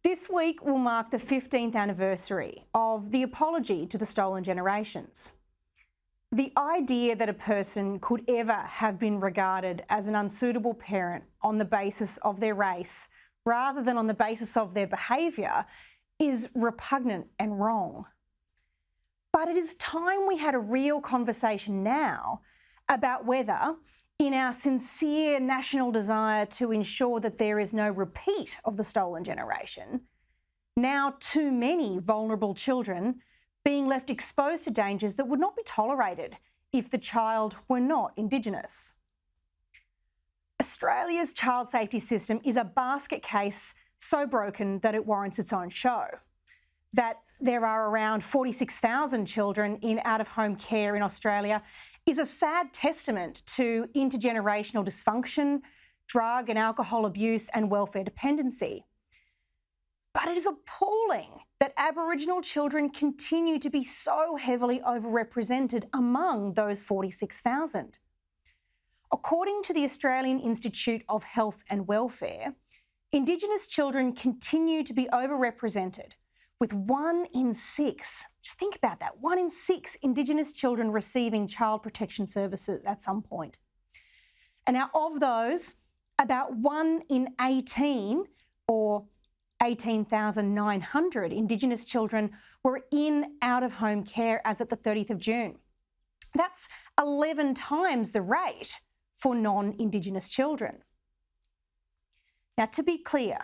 This week will mark the 15th anniversary of the apology to the stolen generations. The idea that a person could ever have been regarded as an unsuitable parent on the basis of their race rather than on the basis of their behaviour is repugnant and wrong. But it is time we had a real conversation now about whether, in our sincere national desire to ensure that there is no repeat of the stolen generation, now too many vulnerable children being left exposed to dangers that would not be tolerated if the child were not Indigenous. Australia's child safety system is a basket case so broken that it warrants its own show. That there are around 46,000 children in out-of-home care in Australia is a sad testament to intergenerational dysfunction, drug and alcohol abuse and welfare dependency. But it is appalling that Aboriginal children continue to be so heavily overrepresented among those 46,000. According to the Australian Institute of Health and Welfare, Indigenous children continue to be overrepresented, with 1 in 6, just think about that, 1 in 6 Indigenous children receiving child protection services at some point. And now of those, about 1 in 18, or 18,900 Indigenous children were in out-of-home care as at the 30th of June. That's 11 times the rate for non-Indigenous children. Now, to be clear,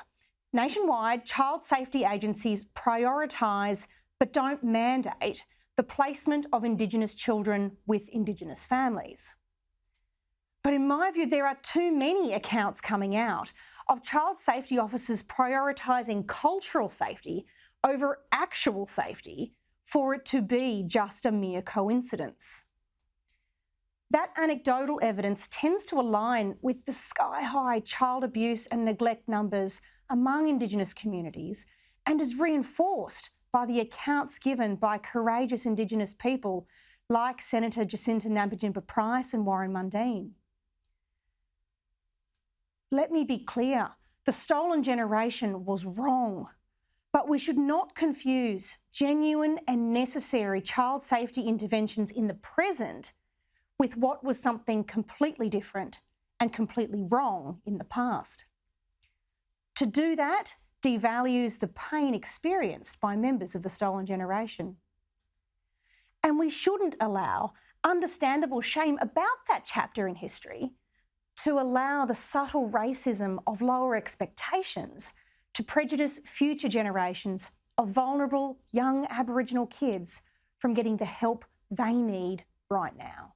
nationwide, child safety agencies prioritise but don't mandate the placement of Indigenous children with Indigenous families. But in my view, there are too many accounts coming out of child safety officers prioritising cultural safety over actual safety for it to be just a mere coincidence. That anecdotal evidence tends to align with the sky-high child abuse and neglect numbers among Indigenous communities and is reinforced by the accounts given by courageous Indigenous people like Senator Jacinta Nampijinpa-Price and Warren Mundine. Let me be clear, the stolen generation was wrong, but we should not confuse genuine and necessary child safety interventions in the present with what was something completely different and completely wrong in the past. To do that devalues the pain experienced by members of the stolen generation. And we shouldn't allow understandable shame about that chapter in history to allow the subtle racism of lower expectations to prejudice future generations of vulnerable young Aboriginal kids from getting the help they need right now.